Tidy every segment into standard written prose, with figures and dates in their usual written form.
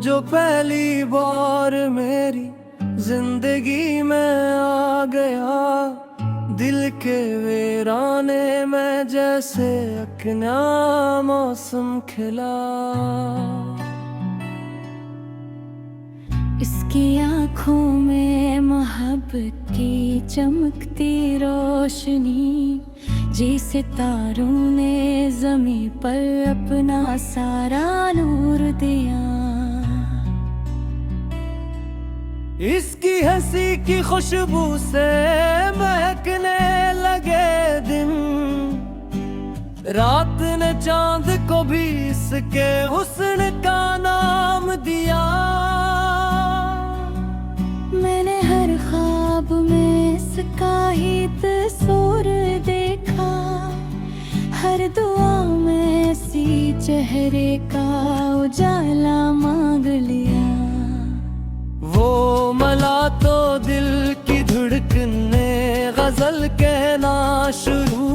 जो पहली बार मेरी जिंदगी में आ गया, दिल के वीराने में जैसे एक नया मौसम खिला। इसकी आँखों में मोहब्बत की चमकती रोशनी, जी सितारों ने ज़मीं पर अपना सारा नूर दिया। इसकी हंसी की खुशबू से महकने लगे दिन, रात ने चांद को भी इसके हुस्न का नाम दिया। मैंने हर ख्वाब में इसका ही तस्वीर देखा, हर दुआ में इसी चेहरे का उजाला मांग लिया। वो मला तो दिल की धड़कन ने गजल कहना शुरू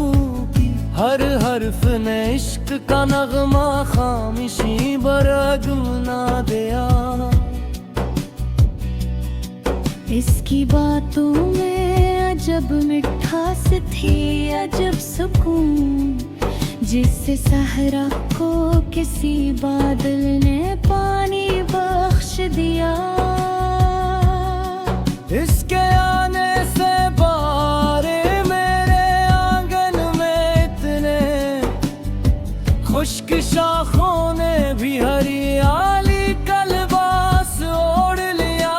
की, हर हर्फ ने इश्क का नगमा खामोशी बरगुना दिया। इसकी बातों में अजब मिठास थी, अजब सुकून, जिससे सहरा को किसी बादल ने पानी बख्श दिया। इसके आने से बारे मेरे आंगन में इतने, खुश्क शाखों ने भी हरियाली का लिबास ओढ़ लिया।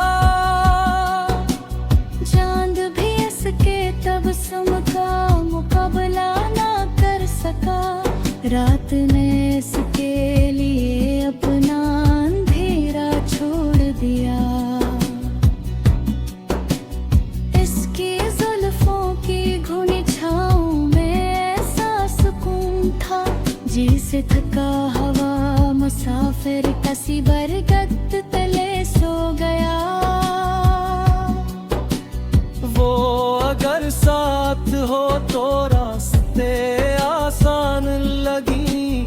चांद भी इसके तबस्सुम का मुकाबला ना कर सका, रात ने इसके लिए अपना अंधेरा छोड़ दिया। इसकी जुल्फों की घुनी छाँव में ऐसा सुकून था, जिसे थका हवा मुसाफिर किसी बरगद तले सो गया। वो अगर साथ हो तो रास्ते आसान लगी,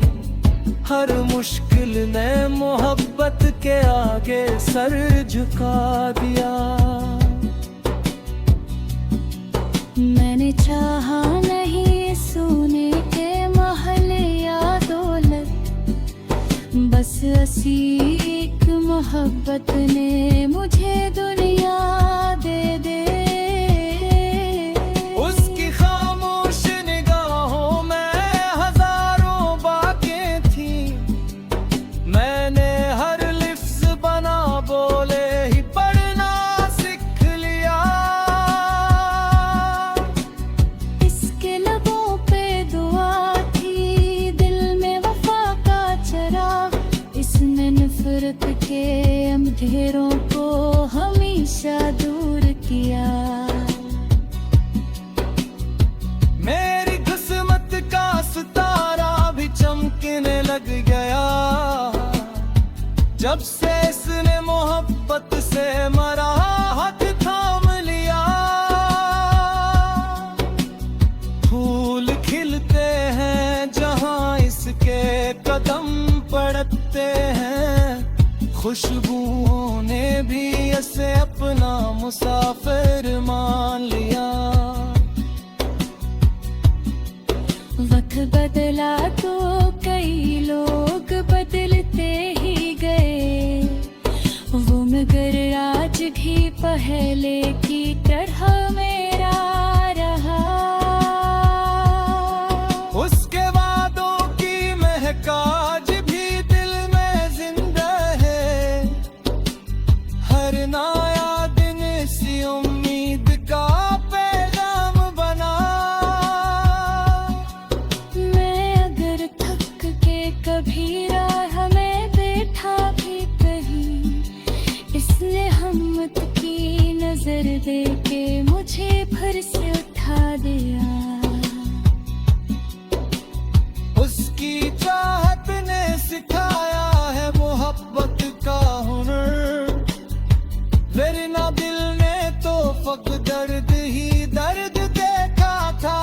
हर मुश्किल ने मोहब्बत के आगे सर झुका दिया। मैंने चाहा नहीं सोने के महल या दौलत, बस ऐसी एक मोहब्बत ने मुझे दुनिया दे दे। उसकी खामोश निगाहों में हजारों बातें थी, मैंने हर लिफ्ज़ बना बोले ही पढ़ना सीख लिया। इसके लबों पे दुआ थी, दिल में वफा का चराग, इसने नफरत के अंधेरों को हमेशा दूर किया। मेरी किस्मत का सितारा भी चमकने लग गया, जब से इसने मोहब्बत से मरा हाथ थाम लिया। फूल खिलते हैं जहाँ इसके कदम पड़ते हैं, खुशबुओं ने भी इसे अपना मुसाफिर मान लिया। वक्त बदला तो कई लोग बदलते ही गए, वो मगर आज भी पहले की तरह मेरा रहा। उसके वादों की महक आज भी दिल में जिंदा है, हर नया दिन इसी उम्मीद का पैगाम बना। मैं अगर थक के कभी राह में बैठा भी कहीं, इसने हिम्मत की नजर दे के मुझे फिर से उठा दिया। उसकी चाहत ने सिखाया है मोहब्बत का हुनर, वरना दिल ने तो फक दर्द ही दर्द देखा था।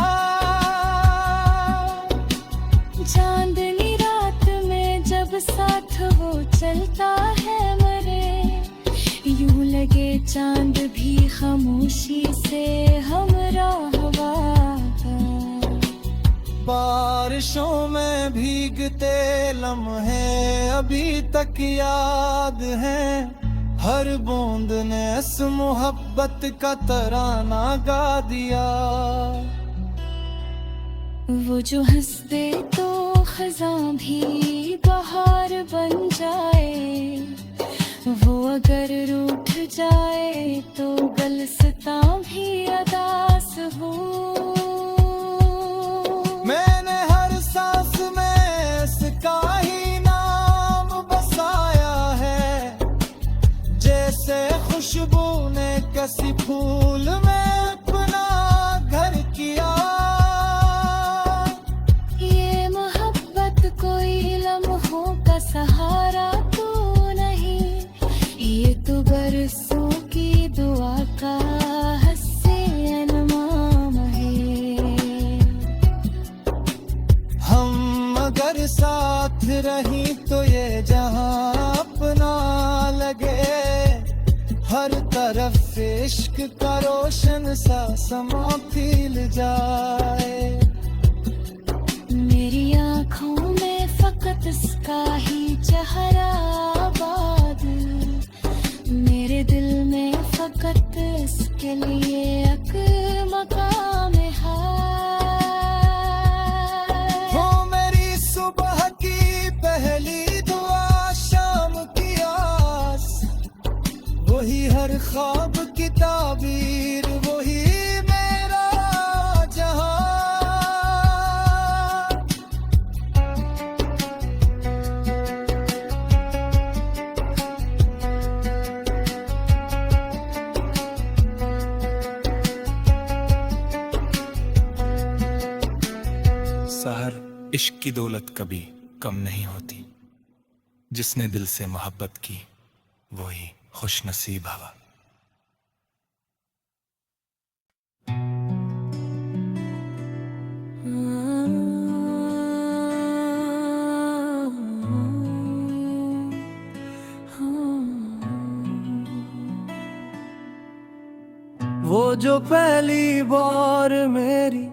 चांदनी रात में जब साथ वो चलता है लगे चांद भी खामोशी से हमराह वागा। बारिशों में भीगते लम्हे अभी तक याद हैं, हर बूंद ने इस मोहब्बत का तराना गा दिया। वो जो हंस दे तो खज़ां भी बहार बन जाए, वो अगर रूठ जाए तो गलस्तां भी अदास हो। मैंने हर सांस में इसका ही नाम बसाया है, जैसे खुशबू ने किसी फूल में अपना घर किया। ये मोहब्बत कोई लम्हों का सहारा तो नहीं, ये तो बरसों की दुआ का हस्से अनमाम है। हम अगर साथ रहीं तो ये जहां अपना लगे, हर तरफ इश्क का रोशन सा समा फैल जाए। मेरी आँखों में फकत इसका ही चेहरा आबाद, मेरे दिल में फकत इसके लिए एक मकाम है। हो मेरी सुबह की पहली दुआ, शाम की आस, वही हर ख्वाब की ताबीर, वही मेरा जहां। सहर इश्क की दौलत कभी कम नहीं होती, जिसने दिल से मोहब्बत की वही खुश नसीब हवा। वो जो पहली बार मेरी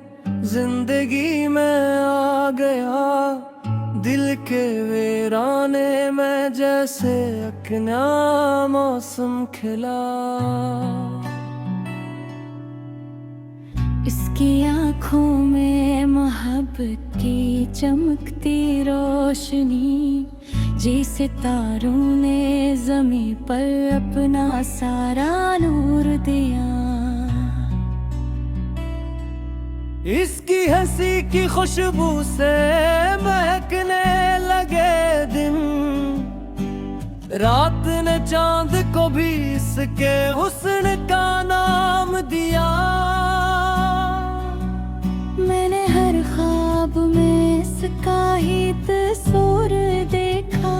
जिंदगी में आ गया, दिल के वीराने में जैसे एक नया मौसम खिला। इसकी आँखों में मोहब्बत की चमकती रोशनी, जी सितारों ने ज़मीं पर अपना सारा नूर दिया। इसकी हंसी की खुशबू से महकने लगे दिन, रात ने चांद को भी इसके हुस्न का नाम दिया। मैंने हर ख्वाब में इसका ही तस्वीर देखा,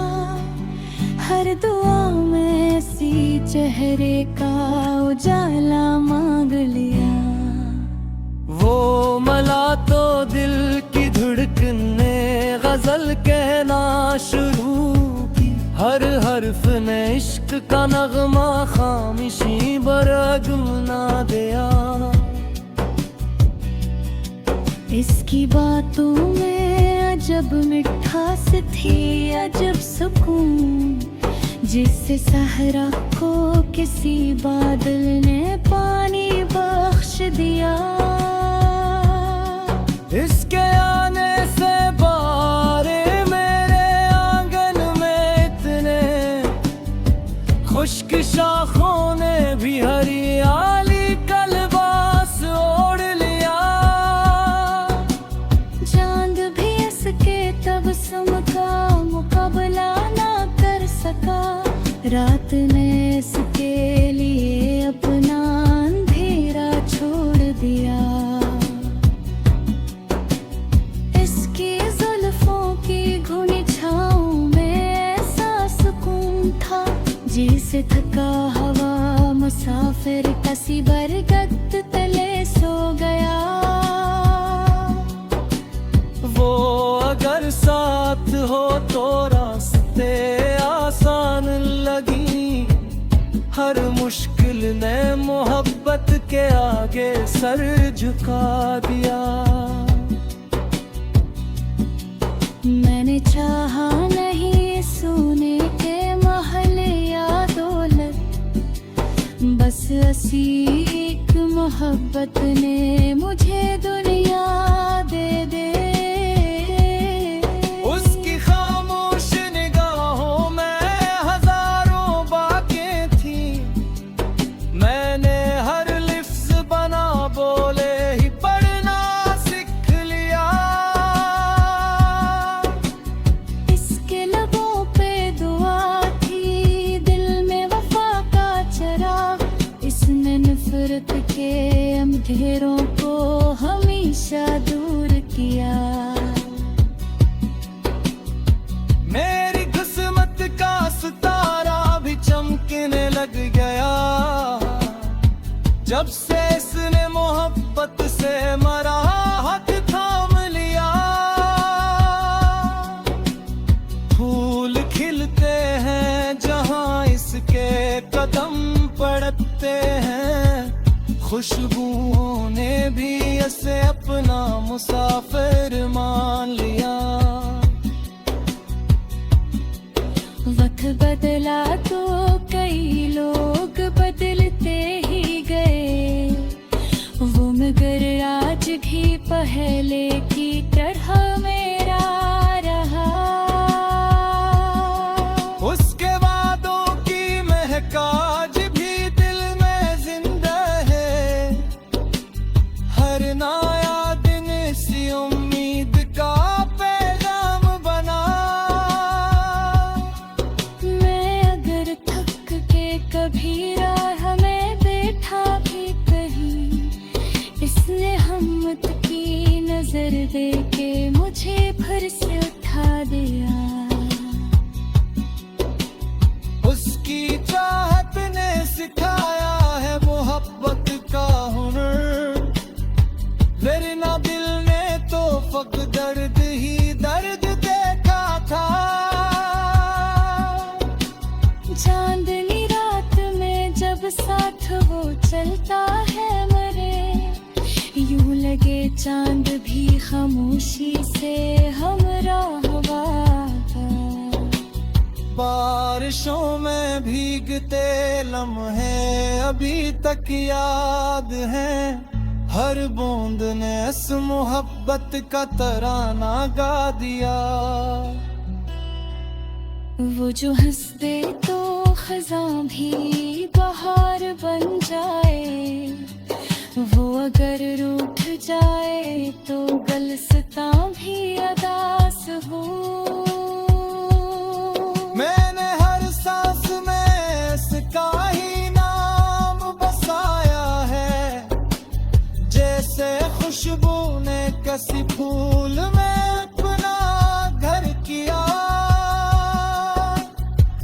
हर दुआ में इसी चेहरे का उजाला मांग लिया। वो मला तो दिल की धड़कन ने गजल कहना शुरू की, हर हर्फ ने इश्क का नगमा खामोशी बरगुना दिया। इसकी बातों में अजब मिठास थी, अजब सुकून, जिससे सहरा को किसी बादल ने पानी बख्श दिया। इसके आने से बारे मेरे आंगन में इतने, खुश्क शाखों ने भी हरियाली का लिबास ओढ़ लिया। चांद भी इसके तबस्सुम का मुकाबला ना कर सका, रात ने इसके लिए अपना अंधेरा छोड़ दिया। इसकी जुल्फों की घुनी छाँव में ऐसा सुकून था, जिसे थका हवा मुसाफिर किसी बरगद तले सो गया। वो अगर साथ हो तो रास्ते आसान लगी, हर मुश्किल ने मोहब्बत के आगे सर झुका दिया। मैंने चाहा नहीं सोने के महल या दौलत, बस एक मोहब्बत ने मुझे दुनिया दे दे। उसकी खामोश निगाहों में हजारों बातें थी, मैंने हर लिफ्ज बना बोले ही पढ़ना सीख लिया। इसके लबों पे दुआ थी, दिल में वफा का चराग, इसने नफरत के अंधेरों को हमेशा दूर किया। मेरी किस्मत का सितारा भी चमकने लग गया, जब से इसने मोहब्बत से मरा हाथ थाम लिया। फूल खिलते हैं जहां इसके कदम पड़ते हैं, खुशबुओं ने भी इसे अपना मुसाफिर मान लिया। वक्त बदला तो कई लोग बदलते ही गए, वो मगर आज भी पहले की तरह मेरा रहा। उसके वादों की महक आज भी दिल में जिंदा है, हर नया दिन इसी उम्मीद का पैगाम बना। मैं अगर थक के कभी राह में बैठा भी कहीं, इसने हिम्मत की नजर दे के मुझे फिर से उठा दिया। उसकी चाहत ने सिखाया है मोहब्बत का हुनर, वरना दिल ने तो फक दर्द ही दर्द देखा था। चांदनी रात में जब साथ वो चलता है मरे, यूं लगे चांद भी खामोशी से हमराह हुआ। बारिशों में भीगते लम्हे अभी तक याद हैं, हर बूंद ने इस मोहब्बत का तराना गा दिया। वो जो हंस दे तो खज़ां भी बहार बन जाए, वो अगर रूठ जाए तो गलस्तां भी अदास हो। मैंने हर सांस में इसका ही नाम बसाया है, जैसे खुशबू ने किसी फूल में अपना घर किया।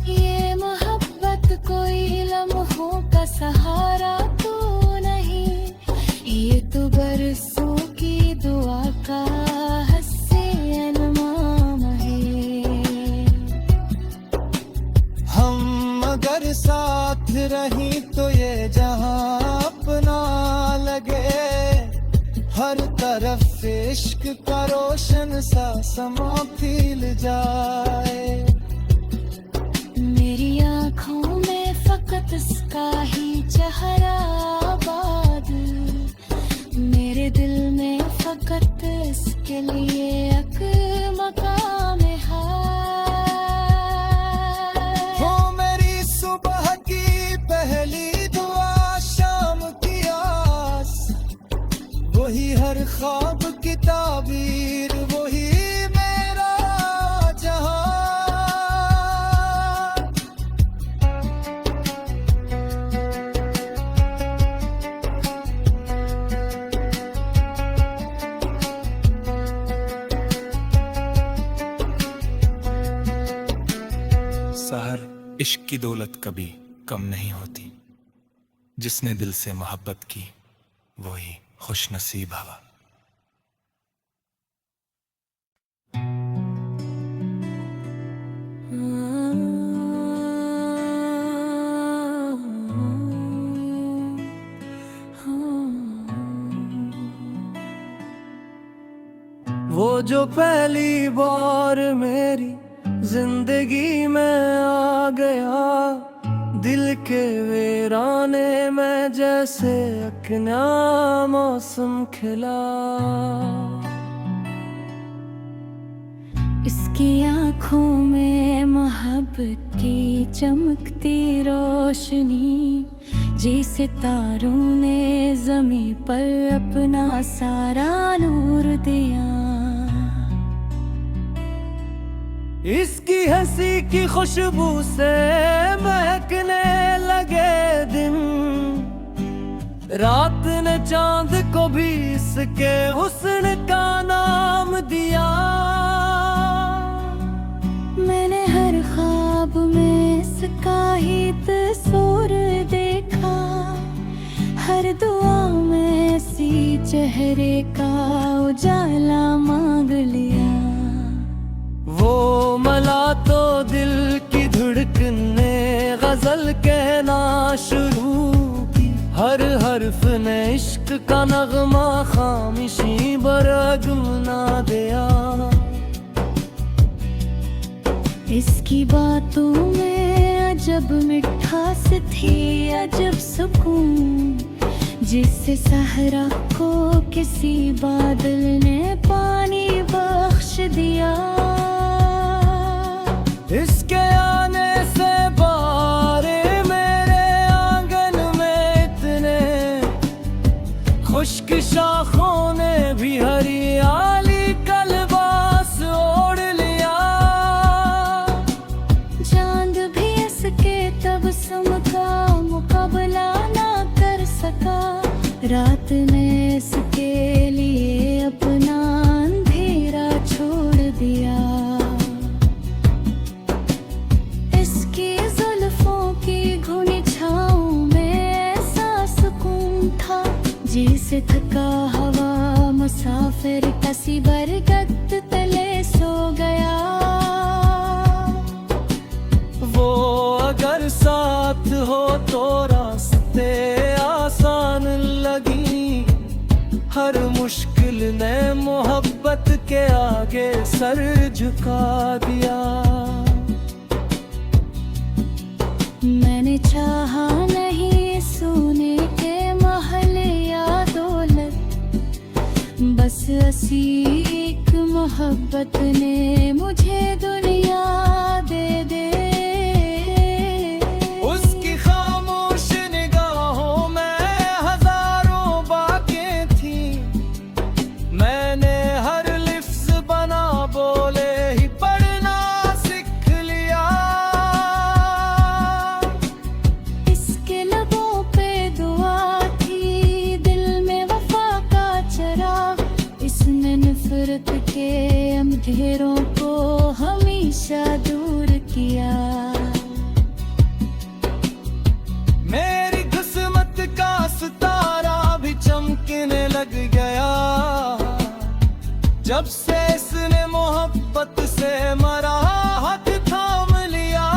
ये मोहब्बत कोई लम्हों का सहारा तो नहीं, ये तो बरसों की दुआ का हस्से अनमाम है। हम अगर साथ रही तो ये जहां अपना लगे, हर तरफ इश्क का रोशन सा समा खिल जाए। मेरी आँखों में फकत इसका ही चेहरा आबाद, मेरे दिल में फकत इसके लिए एक मकाम है। वो मेरी सुबह की पहली दुआ, शाम की आस, वही हर ख्वाब की ताबीर, वही मेरा जहां। सहर इश्क की दौलत कभी कम नहीं होती, जिसने दिल से मोहब्बत की वही खुश नसीब हवा। वो जो पहली बार मेरी जिंदगी में आ गया, दिल के वीराने में जैसे एक नया मौसम खिला। इसकी आँखों में मोहब्बत की चमकती रोशनी, जी सितारों ने ज़मीं पर अपना सारा नूर दिया। इसकी हंसी की खुशबू से महकने लगे दिन, रात ने चांद को भी इसके हुस्न का नाम दिया। मैंने हर ख्वाब में इसका ही तस्वीर देखा, हर दुआ में इसी चेहरे का उजाला मांग लिया। वो मला तो दिल की धड़कन ने गजल कहना शुरू की, हर हर्फ ने इश्क का नगमा खामोशी बरगुना दिया। इसकी बातों में अजब मिठास थी, अजब सुकून, जिससे सहरा को किसी बादल ने पानी बख्श दिया। इसके आने से बारे मेरे आंगन में इतने, खुश्क शाखों ने भी हरियाली का लिबास ओढ़ लिया। चांद भी इसके तबस्सुम का मुकाबला ना कर सका, रात ने इसके लिए अपना अंधेरा छोड़ दिया। इसकी जुल्फों की घुनी छाँव में ऐसा सुकून था, जिसे थका हवा मुसाफिर किसी बरगद तले सो गया। वो अगर साथ हो तो रास्ते आसान लगी, हर मुश्किल ने मोहब्बत के आगे सर झुका दिया। मैंने चाहा नहीं सोने के महल या दौलत, बस ऐसी एक मोहब्बत ने मुझे दुनिया दे दे। उसकी खामोश निगाहों में हजारों बातें थी, मैंने हर लिफ्ज़ बना बोले ही पढ़ना सीख लिया। इसके लबों पे दुआ थी, दिल में वफा का चिराग, इसने नफरत के अंधेरों को हमेशा दूर किया। मेरी किस्मत का सितारा भी चमकने लग गया, जब से इसने मोहब्बत से मरा हाथ थाम लिया।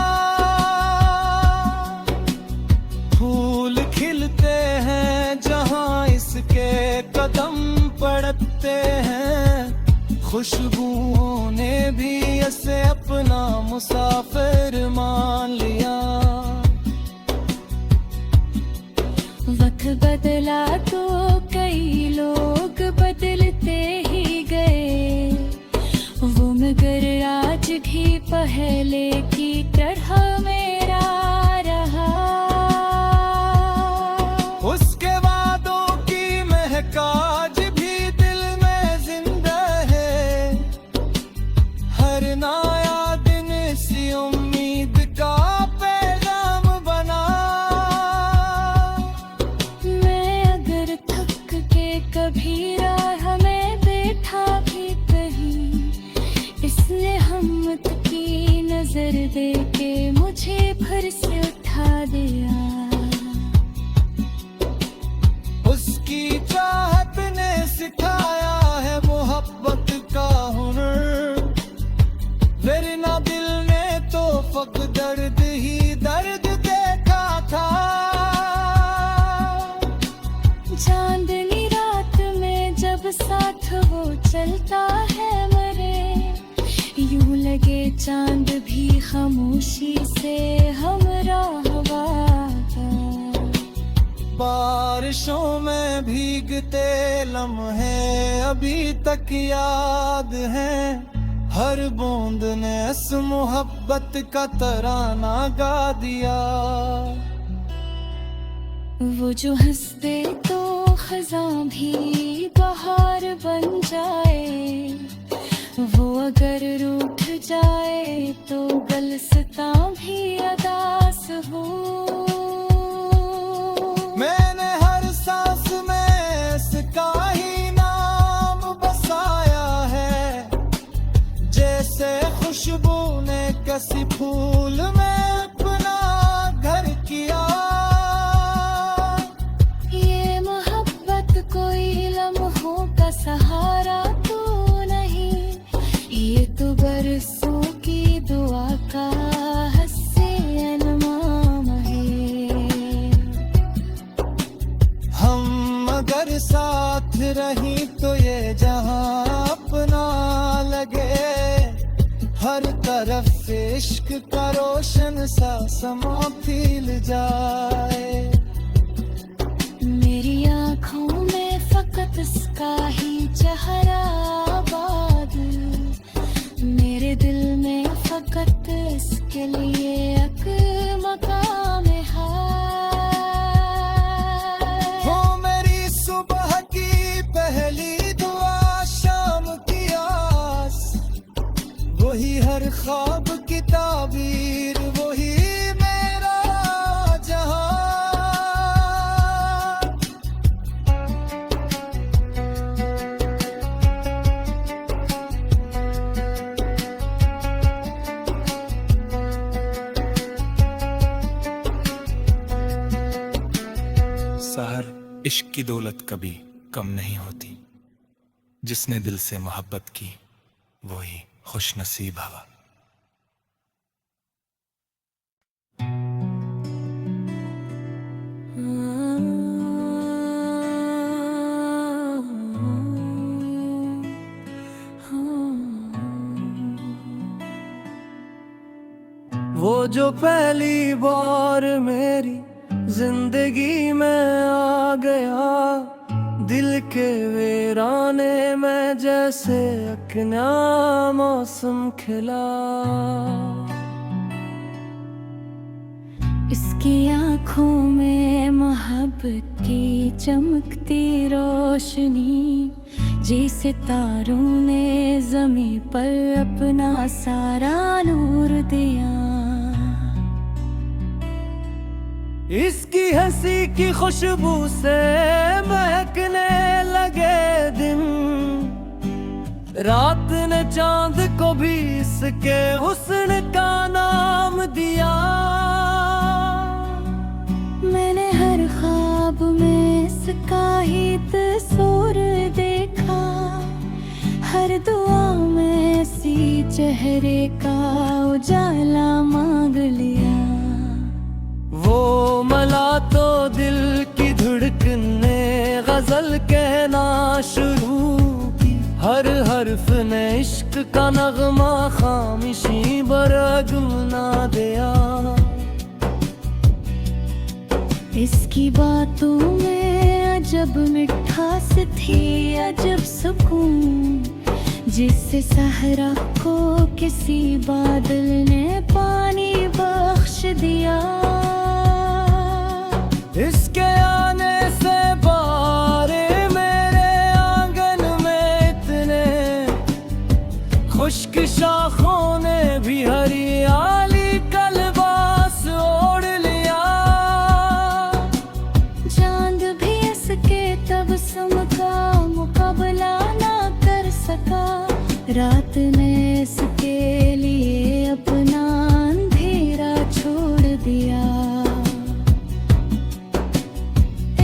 फूल खिलते हैं जहाँ इसके कदम पड़ते हैं, खुशबुओं ने भी इसे अपना मुसाफिर मान लिया। वक्त बदला तो कई लोग बदलते ही गए, वो मगर आज भी पहले की तरह मेरा रहा। उसके वादों की महक आज भी दिल में जिंदा है, हर नया दिन इसी उम्मीद का पैगाम बना। मैं अगर थक के कभी राह में बैठा भी कहीं, इसने हिम्मत की नजर लगे चांद भी खामोशी से हमराहवा था। बारिशों में भीगते लम्हे अभी तक याद हैं, हर बूंद ने इस मोहब्बत का तराना गा दिया। वो जो हंसते तो खज़ां भी बहार बन जाए, वो अगर रूठ जाए तो गलस्तां भी अदास हो। मैंने हर सांस में इसका ही नाम बसाया है, जैसे खुशबू ने किसी फूल में अपना घर किया। ये मोहब्बत कोई लम्हों का सहारा तो नहीं, ये तो बरसों की दुआ का हस्से अनमाम है। हम अगर साथ रही तो ये जहां अपना लगे, हर तरफ इश्क का रोशन सा समा खिल जाए। मेरी आँखों में फकत इसका ही चेहरा आबाद, मेरे दिल में फकत इसके लिए एक मकाम है। हो मेरी सुबह की पहली दुआ, शाम की आस, वही हर ख्वाब की ताबीर, वही मेरा जहां। सहर इश्क की दौलत कभी कम नहीं होती, जिसने दिल से मोहब्बत की वही खुश नसीब हवा। वो जो पहली बार मेरी जिंदगी में आ गया, दिल के वीराने में जैसे एक नया मौसम खिला। इसकी आँखों में मोहब्बत की चमकती रोशनी, जैसे तारों ने ज़मीं पर अपना सारा नूर दिया। इसकी हंसी की खुशबू से महकने लगे दिन, रात ने चांद को भी इसके हुस्न का नाम दिया। मैंने हर ख्वाब में इसका ही तस्वीर देखा, हर दुआ में इसी चेहरे का उजाला मांग लिया। वो मला तो दिल की धड़कन ने गजल कहना शुरू की, हर हर्फ ने इश्क का नगमा खामोशी बरगुना दिया। इसकी बातों में अजब मिठास थी, अजब सुकून, जिससे सहरा को किसी बादल ने पानी बख्श दिया। इसके आने से बारे मेरे आंगन में इतने, खुश्क शाखों ने भी हरियाली का लिबास ओढ़ लिया। चांद भी इसके तबस्सुम का मुकाबला ना कर सका, रात ने इसके लिए अपना अंधेरा छोड़ दिया।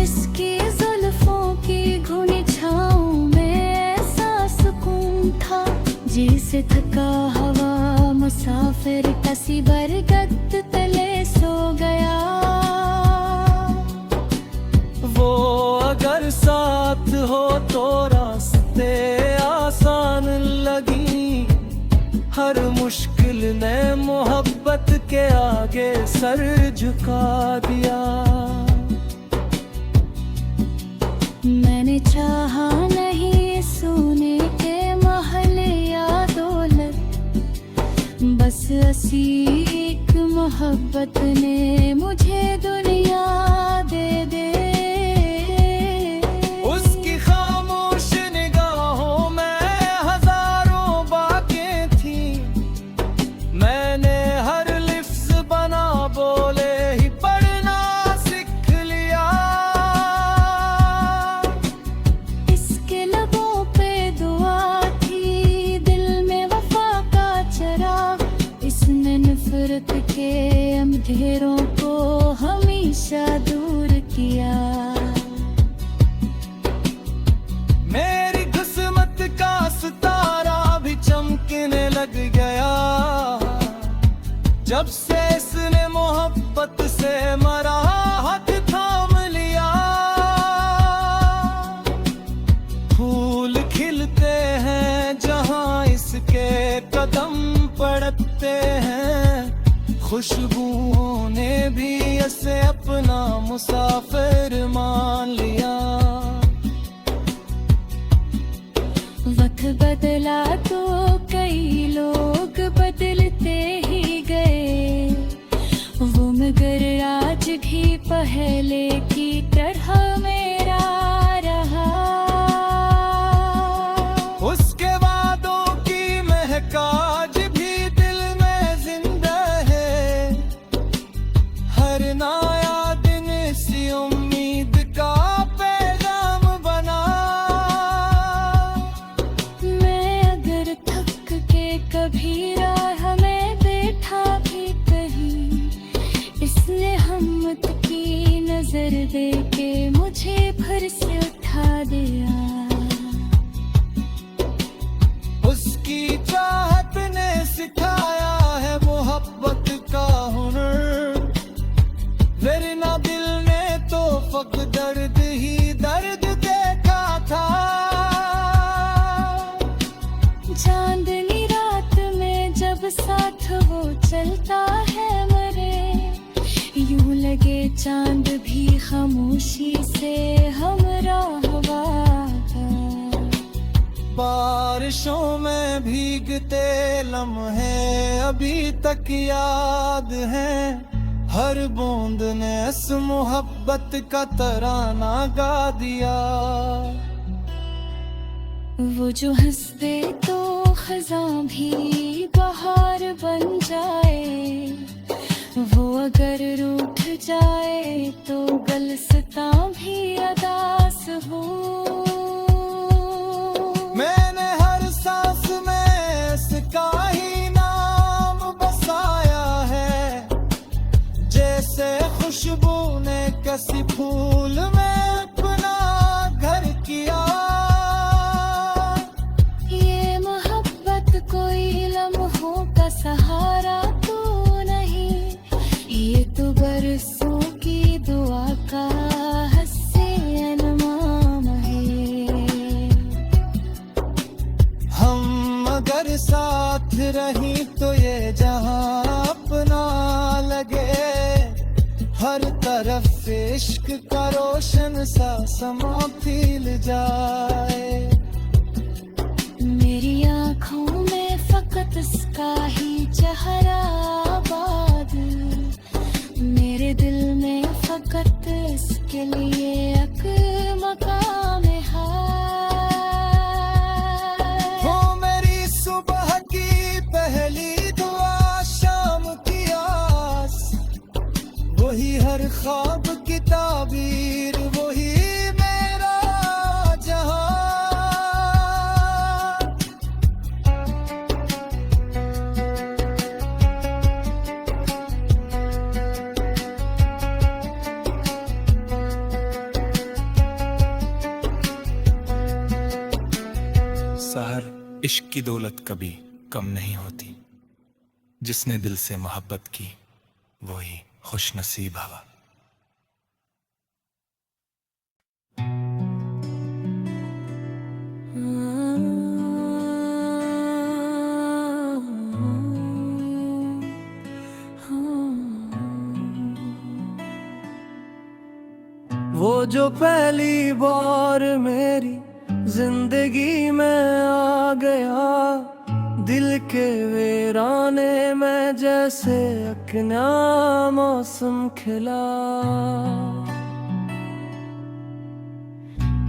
इसकी जुल्फों की घुनी छाँव में ऐसा सुकून था, जिसे थका हवा मुसाफिर किसी बरगद तले सो गया। वो अगर साथ हो तो रास्ते आसान लगी, हर मुश्किल सर झुका दिया। मैंने चाहा नहीं सोने के महल या दौलत, बस ऐसी एक मोहब्बत ने मुझे दुनिया दे दे। उसकी खामोश निगाहों में हजारों बातें थी, मैंने हर लिफ्ज बना बोले ही पढ़ना सीख लिया। इसके लबों पे दुआ थी, दिल में वफा का चिराग, इसने नफरत के अंधेरों को हमेशा दूर किया। मेरी किस्मत का सितारा भी चमकने लग गया, जब से इसने मोहब्बत से मरा हाथ थाम लिया। फूल खिलते हैं जहाँ इसके कदम पड़ते हैं, खुशबुओं ने भी इसे अपना मुसाफिर मान लिया। वक्त बदला तो कई लोग बदलते ही गए, वो मगर आज भी पहले की तरह मेरा रहा। उसके वादों की महक आज भी दिल में जिंदा है, हर नया दिन इसी उम्मीद का पैगाम बना। मैं अगर थक के कभी राह में बैठा भी कहीं, इसने हिम्मत की नजर दे के मुझे फिर से उठा दिया। उसकी चाहत ने सिखाया है मोहब्बत का हुनर, वरना दिल ने तो फक दर्द ही दर्द देखा था। चांदनी रात में जब साथ वो चलता है मरे, यूं लगे चांद भी खामोशी से हमराह हुआ था। बारिशों में भीगते लम्हे अभी तक याद हैं, हर बूंद ने इस मोहब्बत का तराना गा दिया। वो जो हंस दे तो खज़ां भी बहार बन जाए, वो अगर रूठ जाए तो गलस्तां भी अदास हो। मैंने हर सांस में इसका ही नाम बसाया है, जैसे खुशबू ने किसी फूल में अपना घर किया। ये मोहब्बत कोई लम्हों का सहारा तो नहीं, ये तो बरसों की दुआ का हस्से अनमाम है। हम अगर साथ रही तो ये जहां अपना लगे, हर तरफ इश्क का रोशन सा समा खिल जाए। मेरी आँखों में फकत इसका ही चेहरा आबाद, मेरे दिल में फकत इसके लिए एक मकाम है। हो मेरी सुबह की पहली दुआ, शाम की आस, वही हर ख्वाब की ताबीर, वही मेरा जहां। सहर इश्क की दौलत कभी कम नहीं होती, जिसने दिल से मोहब्बत की वही खुश नसीब हवा। वो जो पहली बार मेरी जिंदगी में आ गया, दिल के वीराने में जैसे एक नया मौसम खिला।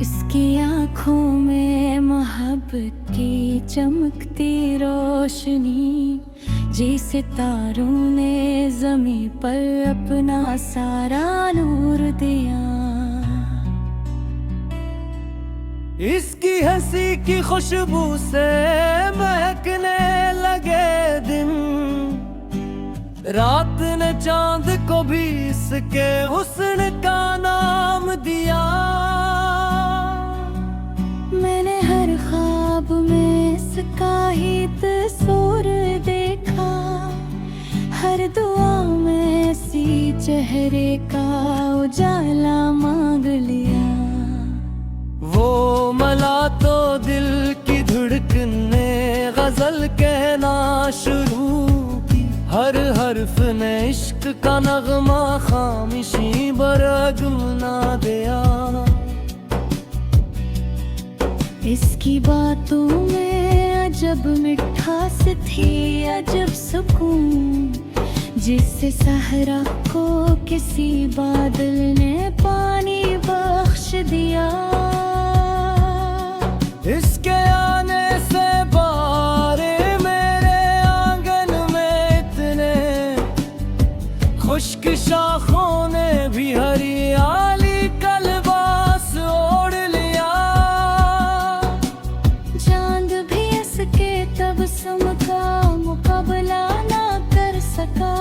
इसकी आँखों में मोहब्बत की चमकती रोशनी, जी सितारों ने ज़मीं पर अपना सारा नूर दिया। इसकी हंसी की खुशबू से महकने लगे दिन, रात ने चांद को भी इसके हुस्न का नाम दिया। मैंने हर ख्वाब में इसका ही तस्वीर देखा, हर दुआ में इसी चेहरे का उजाला मांग लिया। वो मला तो दिल की धड़कन ने गजल कहना शुरू की, हर हर्फ ने इश्क का नगमा खामोशी बरगुना दिया। इसकी बातों में अजब मिठास थी, अजब सुकून, जिससे सहरा को किसी बादल ने पानी बख्श दिया। इसके आने से बारे मेरे आंगन में इतने, खुश्क शाखों ने भी हरियाली का लिबास ओढ़ लिया। चांद भी इसके तबस्सुम का मुकाबला ना कर सका,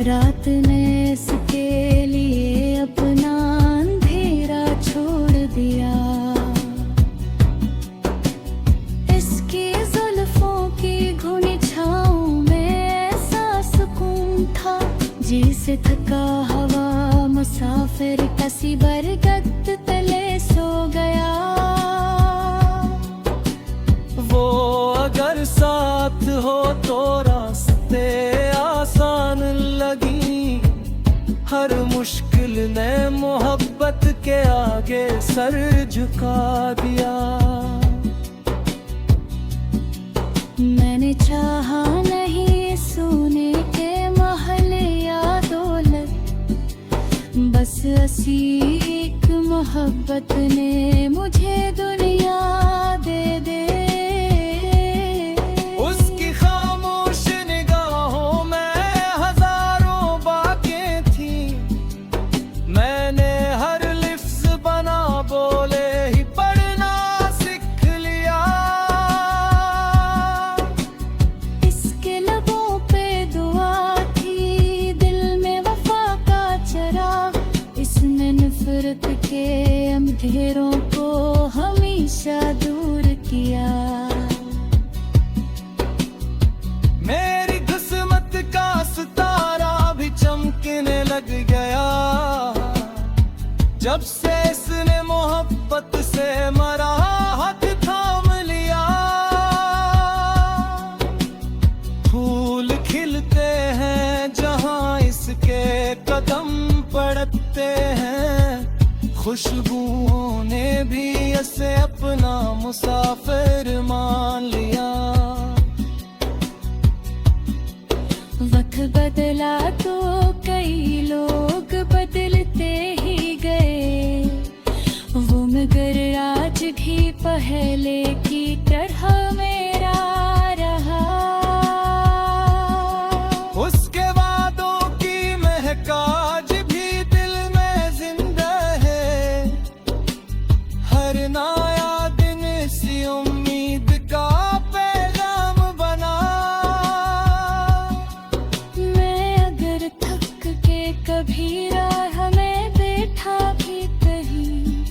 रात ने इसके लिए अपना अंधेरा छोड़ दिया। इसकी जुल्फों की घुनी छाँव में ऐसा सुकून था, जिसे थका हवा मुसाफिर किसी बरगद तले सो गया। वो अगर साथ हो तो रास्ते आसान लगी, हर मुश्किल ने मोहब्बत के आगे सर झुका दिया। मैंने चाहा नहीं सोने के महल या दौलत, बस ऐसी एक मोहब्बत ने मुझे दुनिया दे दे। उसकी खामोश निगाहों में हजारों बातें थी, मैंने हर लिफ्ज़ बना बोले ही पढ़ना सीख लिया। इसके लबों पे दुआ थी, दिल में वफा का चराग, इसने नफरत के अंधेरों को हमेशा दूर किया। मेरी किस्मत का सितारा भी चमकने लग गया, जब से इसने मोहब्बत से मरा हाथ थाम लिया। फूल खिलते हैं जहाँ इसके कदम पड़ते हैं, खुशबुओं ने भी इसे अपना मुसाफिर मान लिया। वक्त बदला तो कई लोग बदलते ही गए, वो मगर आज भी पहले की तरह मेरा रहा। उसके वादों की महक आज भी दिल में जिंदा है, हर नया दिन इसी उम्मीद का पैगाम बना। मैं अगर थक के कभी राह में बैठा भी कहीं,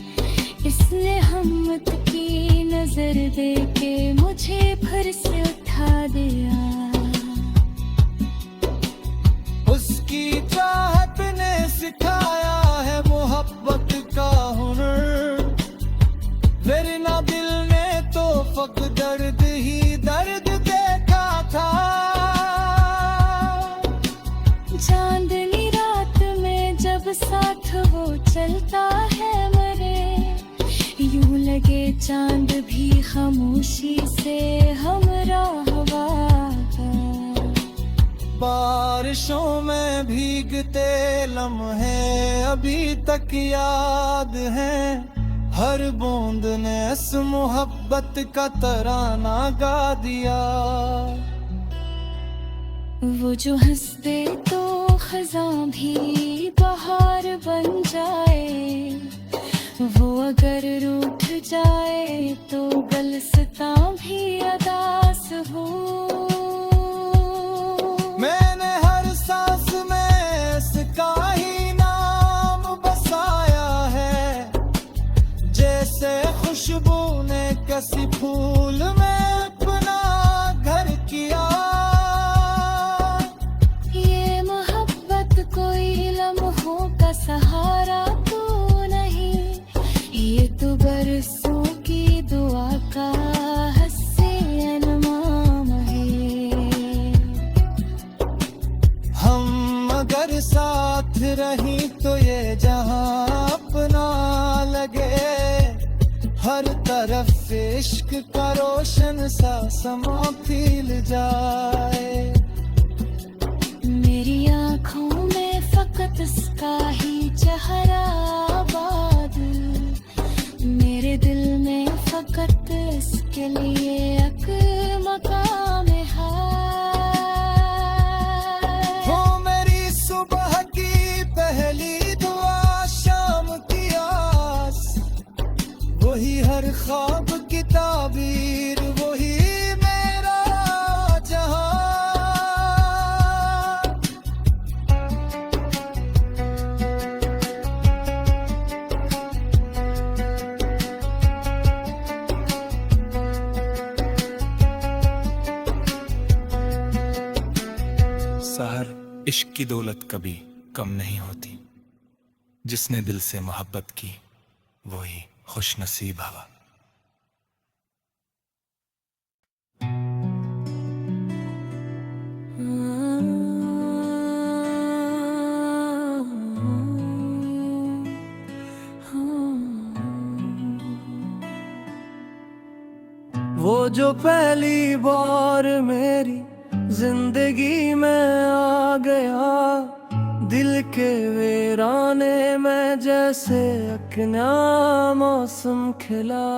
इसने हिम्मत की नजर दे के मुझे फिर से उठा दिया। उसकी चाहत ने सिखाया है मोहब्बत का हुनर, वरना दिल ने तो फक दर्द ही दर्द देखा था। चांदनी रात में जब साथ वो वो चलता है मरे, यूं लगे चांद भी खामोशी से हमरा हवा का। बारिशों में भीगते लम्हे अभी तक याद हैं, हर बूंद ने इस मोहब्बत का तराना गा दिया। वो जो हंस दे तो खज़ां भी बहार बन जाए, वो अगर रूठ जाए तो गलस्तां भी अदास हो। मैंने हर सांस में इसका ही नाम बसाया है, जैसे खुशबू ने किसी फूल में अपना घर किया। ये मोहब्बत कोई लम्हों का सहारा तो नहीं, ये तो बरसों की दुआ का हस्से अनमाम है। हम अगर साथ रही तो ये जहां अपना लगे, हर तरफ इश्क का रोशन सा समा खिल जाए। मेरी आँखों में फकत इसका ही चेहरा आबाद, मेरे दिल में फकत इसके लिए एक मकाम है। हो मेरी सुबह की पहली दुआ, शाम की आस, वही हर ख्वाब की ताबीर, वही मेरा जहां। सहर इश्क की दौलत कभी कम नहीं होती, जिसने दिल से मोहब्बत की वही खुश नसीब हवा। वो जो पहली बार मेरी जिंदगी में आ गया, दिल के वीराने में जैसे एक नया मौसम खिला।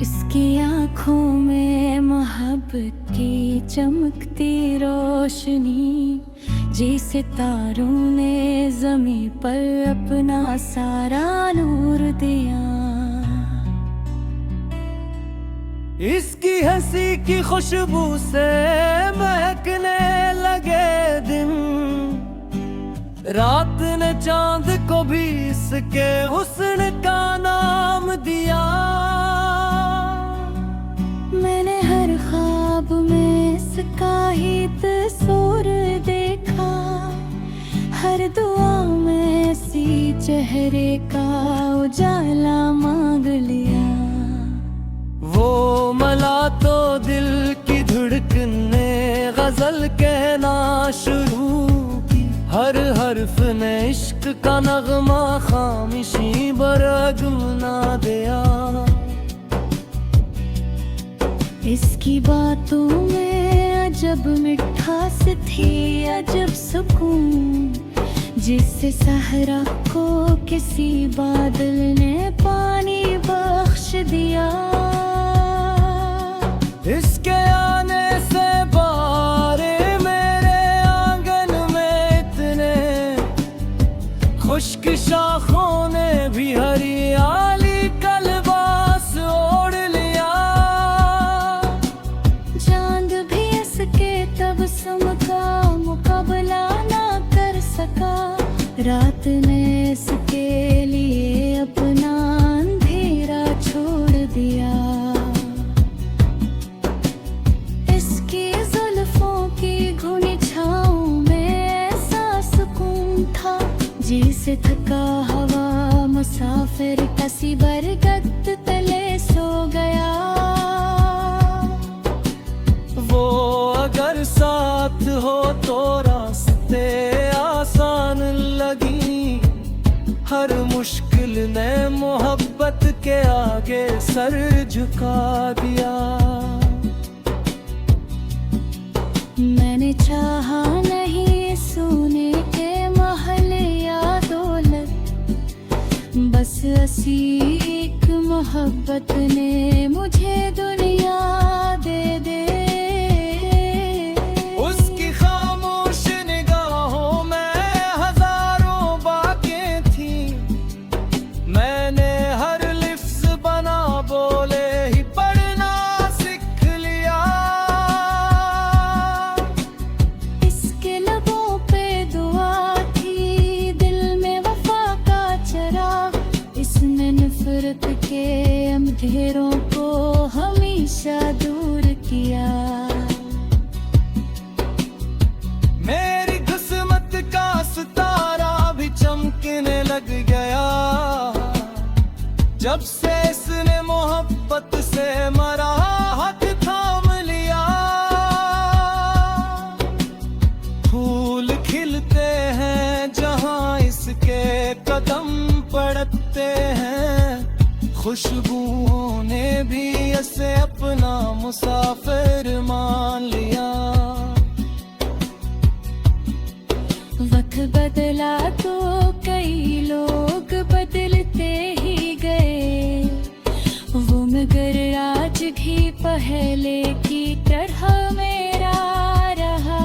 इसकी आँखों में मोहब्बत की चमकती रोशनी, जी सितारों ने ज़मीं पर अपना सारा नूर दिया। इसकी हंसी की खुशबू से महकने लगे दिन, रात ने चांद को भी इसके हुस्न का नाम दिया। मैंने हर ख्वाब में इसका ही तस्वीर देखा, हर दुआ में इसी चेहरे का उजाला मांग लिया। वो मला तो दिल की धड़कन ने गजल कहना शुरू की, हर हर्फ ने इश्क का नगमा खामोशी बरगुना दिया। इसकी बातों में अजब मिठास थी, अजब सुकून, जिससे सहरा को किसी बादल ने पानी बख्श दिया। इसके आने से बारे मेरे आंगन में इतने, खुश्क शाखों ने भी हरियाली का लिबास ओढ़ लिया। चांद भी इसके तबस्सुम का मुकाबला ना कर सका, रात ने इसके लिए अपना अंधेरा छोड़ दिया। इसकी जुल्फों की घुनी छाँव में ऐसा सुकून था, जिसे थका हवा मुसाफिर किसी बरगद तले सो गया। वो अगर साथ हो तो रास्ते हर मुश्किल ने मोहब्बत के आगे सर झुका दिया। मैंने चाहा नहीं सोने के महल या दौलत, बस एक मोहब्बत ने मुझे दुनिया दे दे। उसकी खामोश निगाहों में हजारों बातें थी, मैंने हर लिफ्ज बना बोले ही पढ़ना सीख लिया। इसके लबों पे दुआ थी, दिल में वफा का चराग, इसने नफरत के अंधेरों को हमेशा दूर किया। मेरी किस्मत का सितारा भी चमकने लग गया, जब से इसने मोहब्बत से मरा हाथ थाम लिया। फूल खिलते हैं जहां इसके कदम पड़ते हैं, खुशबुओं ने भी इसे अपना मुसाफिर मान लिया। वक्त बदला तो कई लोग बदलते ही गए, वो मगर आज भी पहले की तरह मेरा रहा।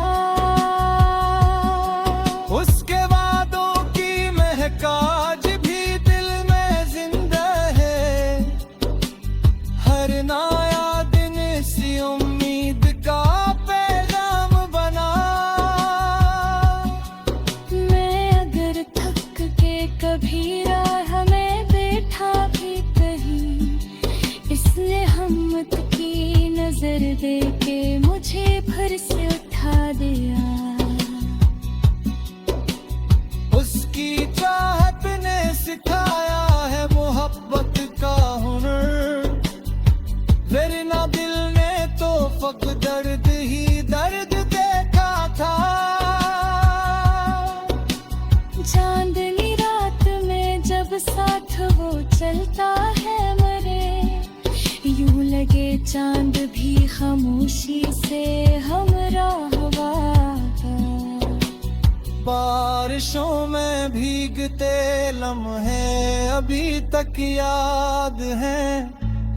उसके वादों की महक आज भी दिल में जिंदा है, हर नया दिन इसी उम्मीद का पैगाम बना। मैं अगर थक के कभी राह में बैठा भी कहीं, इसने हिम्मत की नजर दे के मुझे फिर से उठा दिया। उसकी चाहत ने सिखाया है मोहब्बत का हुनर, वरना दिल ने तो फक दर्द ही दर्द देखा था। चांदनी रात में जब साथ वो चलता है मरे, यूं लगे चांद भी खामोशी से हमराह हुआ। बारिशों में भीगते लम्हे अभी तक याद हैं,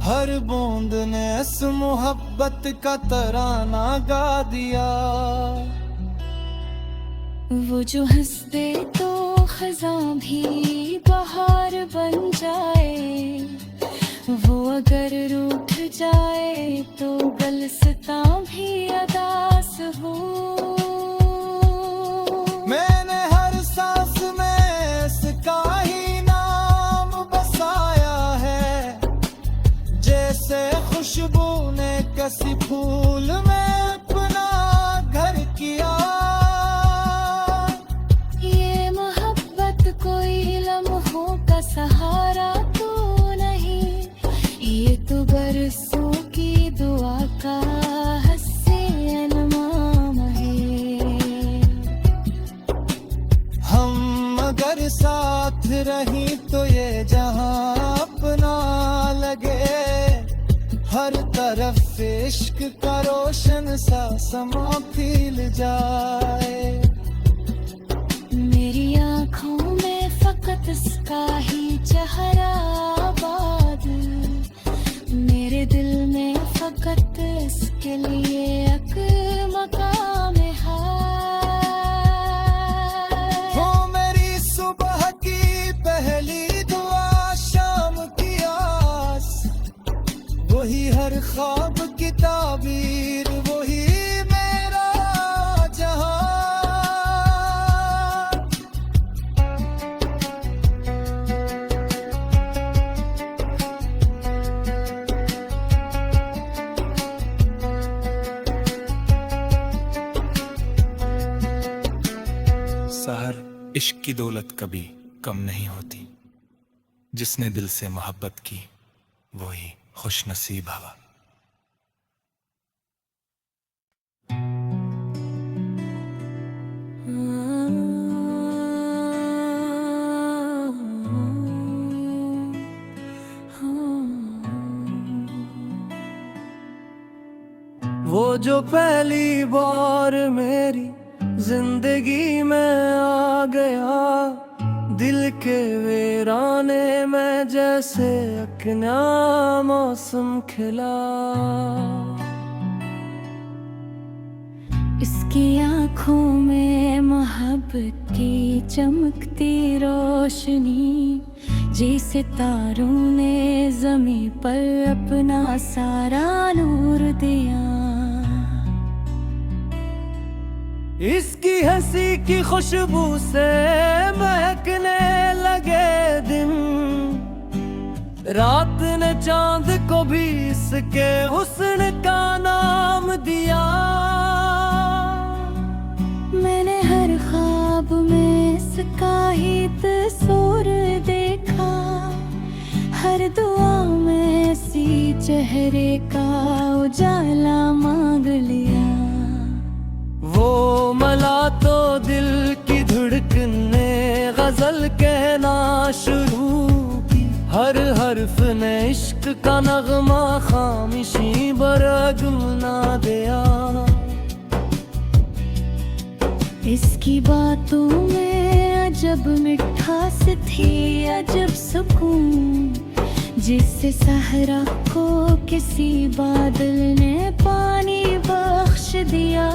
हर बूंद ने इस मोहब्बत का तराना गा दिया। वो जो हंस दे तो खज़ां भी बहार बन जाए, वो अगर रूठ जाए तो गलस्तां भी अदास हो। मैंने हर सांस में इसका ही नाम बसाया है, जैसे खुशबू ने किसी फूल में अपना घर किया। ये मोहब्बत कोई लम्हों का सहारा तो नहीं, ये तो बरसों की दुआ का हस्से अनमाम है। हम अगर साथ रही तो ये जहां अपना लगे, हर तरफ इश्क का रोशन सा समा खिल जाए। मेरी आँखों में फकत इसका ही चेहरा आबाद, मेरे दिल में फकत इसके लिए एक मकाम है। वो मेरी सुबह की पहली दुआ, शाम की आस, वही हर ख्वाब की ताबीर, वही मेरा जहां। सहर इश्क की दौलत कभी कम नहीं होती, जिसने दिल से मोहब्बत की वही खुश नसीब हवा। जो पहली बार मेरी जिंदगी में आ गया, दिल के वीराने में जैसे एक नया मौसम खिला। इसकी आँखों में मोहब्बत की चमकती रोशनी, जी सितारों ने ज़मीं पर अपना सारा नूर दिया। इसकी हंसी की खुशबू से महकने लगे दिन, रात ने चांद को भी इसके हुस्न का नाम दिया। मैंने हर ख्वाब में इसका ही तस्वीर देखा, हर दुआ में इसी चेहरे का उजाला मांग लिया। वो मला तो दिल की धड़कन ने गजल कहना शुरू की, हर हर्फ ने इश्क का नगमा खामोशी बरगुना दिया। इसकी बातों में अजब मिठास थी, अजब सुकून, जिससे सहरा को किसी बादल ने पानी बख्श दिया।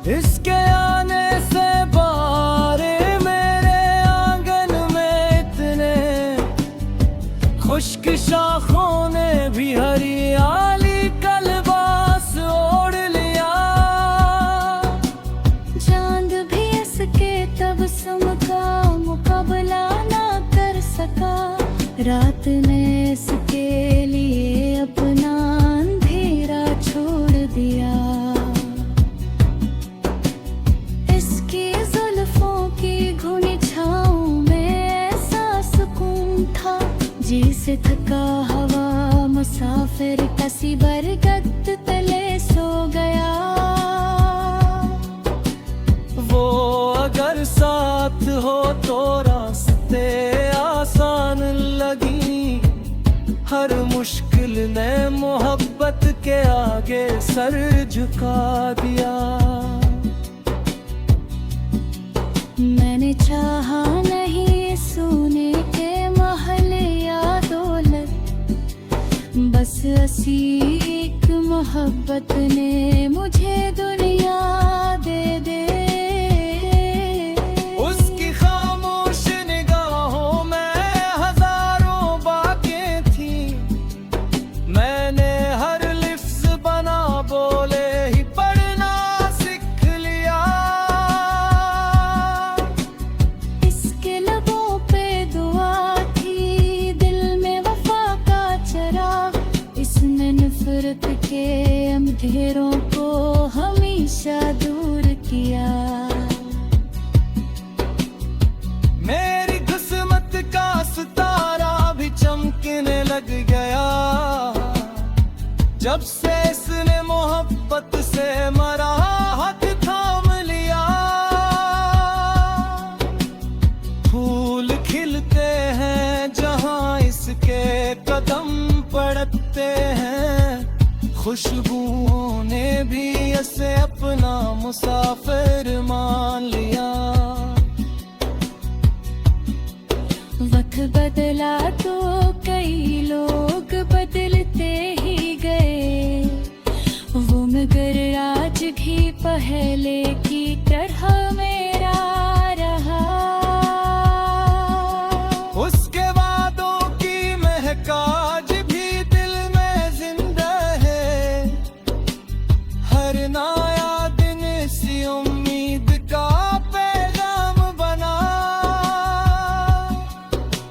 इसके आने से बारे मेरे आंगन में इतने, खुश्क शाखों ने भी हरियाली का लिबास ओढ़ लिया। चांद भी इसके तबस्सुम का मुकाबला ना कर सका, रात ने इसके लिए अपना अंधेरा छोड़ दिया। इसकी जुल्फों की घुनी छाँव में ऐसा सुकून था, जिसे थका हवा मुसाफिर किसी बरगद तले सो गया। वो अगर साथ हो तो रास्ते आसान लगी, हर मुश्किल ने मोहब्बत के आगे सर झुका दिया। मैंने चाहा नहीं सोने के महल या दौलत, बस असीक मोहब्बत ने मुझे दुनिया दे दे। उसकी खामोश निगाहों में हजारों बातें थी, मैंने हर लिफ्ज़ बना बोले ही पढ़ना सीख लिया। इसके लबों पे दुआ थी, दिल में वफा का चिराग, इसने नफरत के अंधेरों को हमेशा दूर किया। मेरी किस्मत का सितारा भी चमकने लग गया, जब से इसने मोहब्बत से मरा हाथ थाम लिया। फूल खिलते हैं जहाँ इसके कदम पड़ते हैं, खुशबुओं ने भी इसे अपना मुसाफिर मान लिया। वक्त बदला तो कई लोग बदलते ही गए, वो मगर आज भी पहले की तरह मेरा रहा। उसके वादों की महक आज भी दिल में जिंदा है, हर नया दिन इसी उम्मीद का पैगाम बना।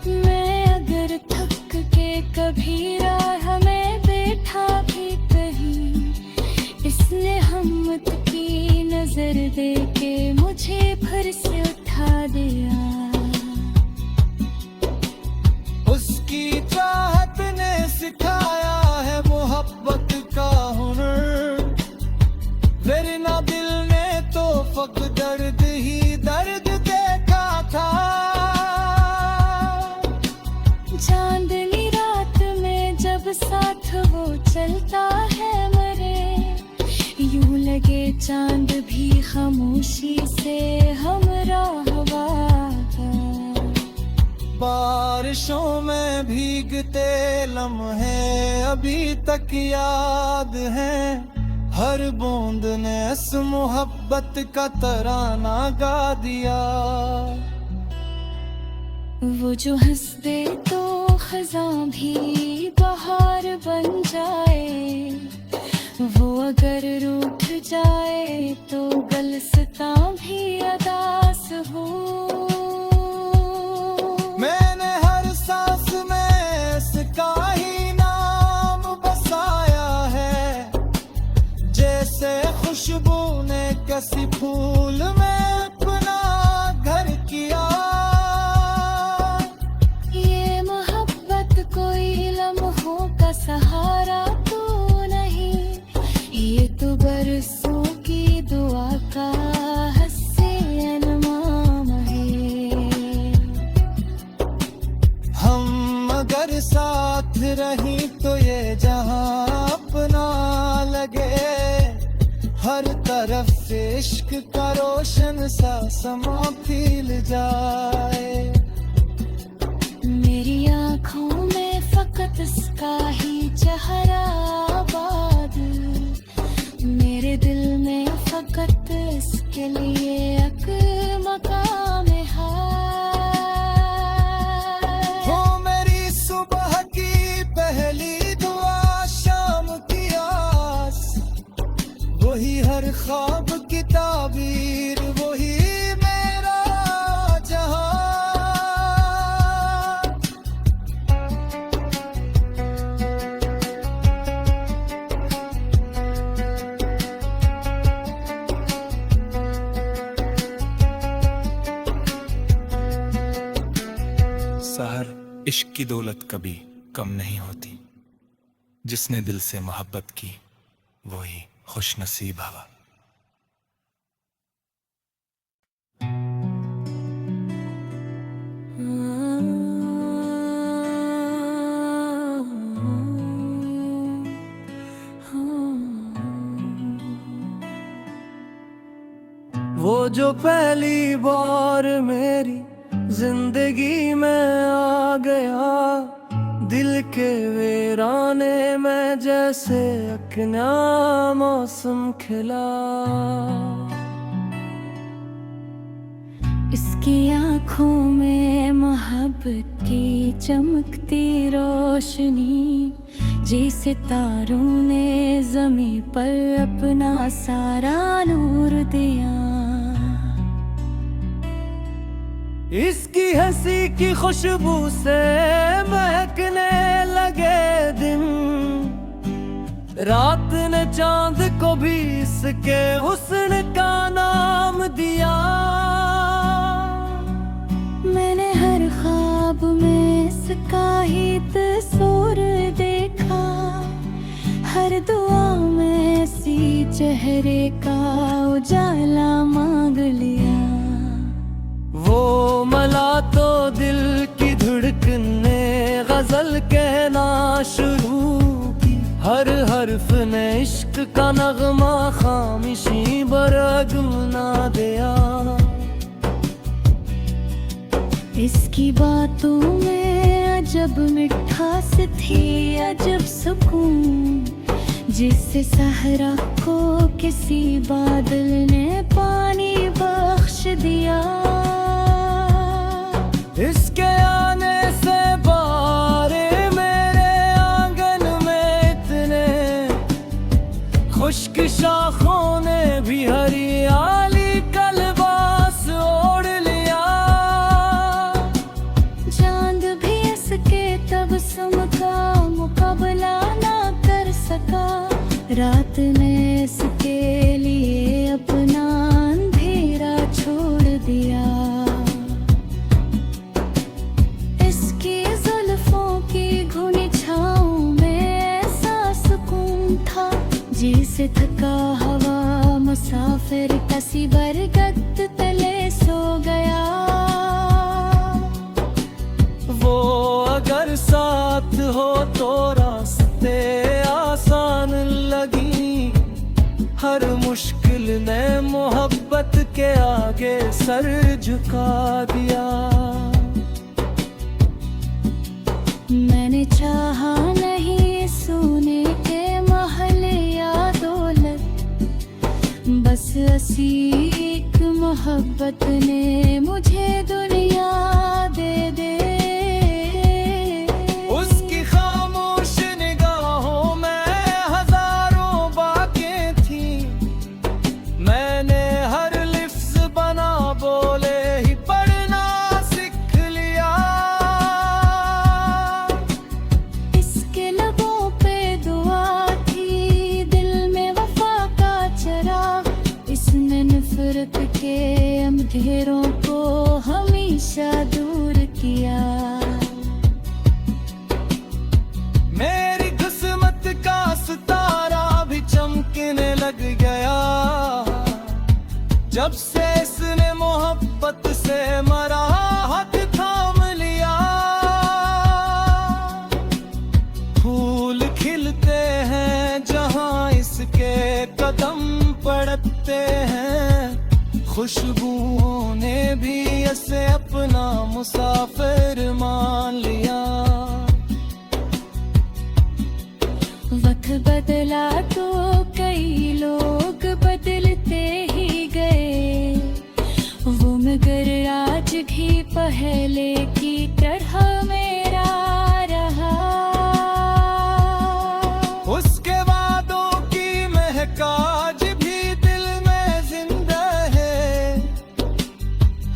मैं अगर थक के कभी राह में बैठा भी कहीं, इसने हिम्मत की नजर दे के मुझे फिर से उठा दिया। उसकी चाहत ने सिखाया है मोहब्बत का हुनर, वरना दिल ने तो फक दर्द ही दर्द देखा था। चांदनी रात में जब साथ वो चलता है लगे चांद भी खामोशी से हमराह वागा। बारिशों में भीगते लम्हे अभी तक याद हैं, हर बूंद ने इस मोहब्बत का तराना गा दिया। वो जो हंस दे तो खज़ां भी बहार बन जाए, वो अगर रूठ जाए तो गलस्तां भी अदास हो। मैंने हर सांस में इसका ही नाम बसाया है, जैसे खुशबू ने किसी फूल में अपना घर किया। ये मोहब्बत कोई लम्हों का सहारा तो नहीं, ये तो बरसों की दुआ का हस्से अनमाम है। हम अगर साथ रहीं तो ये जहां अपना लगे, हर तरफ इश्क का रोशन सा समा खिल जाए। मेरी आँखों में फकत इसका ही चेहरा आबाद, मेरे दिल में फकत इसके लिए एक मकाम है। हो मेरी सुबह की पहली दुआ, शाम की आस, वही हर ख्वाब की ताबीर, वही मेरा जहां। सहर इश्क की दौलत कभी कम नहीं होती, जिसने दिल से मोहब्बत की वही खुश नसीब हवा। वो जो पहली बार मेरी जिंदगी में आ गया, दिल के वीराने में जैसे एक नया मौसम खिला। इसकी आँखों में मोहब्बत की चमकती रोशनी, जैसे तारों ने ज़मीं पर अपना सारा नूर दिया। इसकी हंसी की खुशबू से महकने लगे दिन, रात ने चांद को भी इसके हुस्न का नाम दिया। मैंने हर ख्वाब में इसका ही तस्वीर देखा, हर दुआ में इसी चेहरे का उजाला मांग लिया। वो मला तो दिल की धड़कन ने गजल कहना शुरू की, हर हर्फ ने इश्क का नगमा खामोशी बरगुना दिया। इसकी बातों में अजब मिठास थी, अजब सुकून, जिससे सहरा को किसी बादल ने पानी बख्श दिया। इसके आने से बारे मेरे आंगन में इतने, खुश्क शाखों ने भी हरियाली का लिबास ओढ़ लिया। चांद भी इसके तबस्सुम का मुकाबला ना कर सका, रात ने इसके लिए अपना अंधेरा छोड़ दिया। सर झुका दिया। मैंने चाहा नहीं सोने के महल या दौलत, बस एक मोहब्बत ने मुझे दुनिया दे दे। उसकी खामोश निगाहों में हजारों बातें थी, मैंने हर लिफ्ज बना बोले ही पढ़ना सीख लिया। इसके लबों पे दुआ थी, दिल में वफा का चिराग, इसने नफरत के अंधेरों को हमेशा दूर किया। मेरी किस्मत का सितारा भी चमकने लग गया, जब से इसने मोहब्बत से मरा हाथ थाम लिया। फूल खिलते हैं जहां इसके कदम पड़ते हैं, खुशबुओं ने भी इसे अपना मुसाफिर मान लिया। वक्त बदला तो कई लोग बदलते ही गए, वो मगर आज भी पहले की तरह मेरा रहा। उसके वादों की महक आज भी दिल में जिंदा है,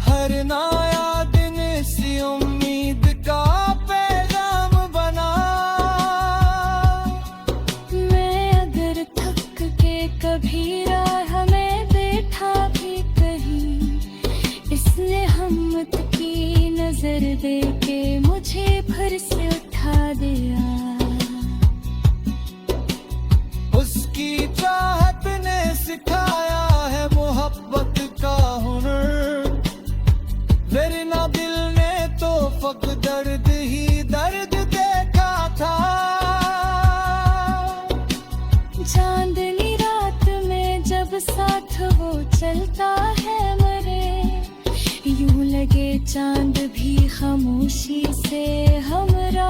हर नया दिन इसी उम्मीद का पैगाम बना। मैं अगर थक के कभी राह में बैठा भी कहीं, इसने हिम्मत की नजर दे के मुझे फिर से उठा दिया। उसकी चाहत ने सिखाया है मोहब्बत का हुनर, वरना दिल ने तो फक दर्द ही दर्द देखा था। चांदनी रात में जब साथ वो चलता है मरे, यूं लगे चांद भी खामोशी से हमरा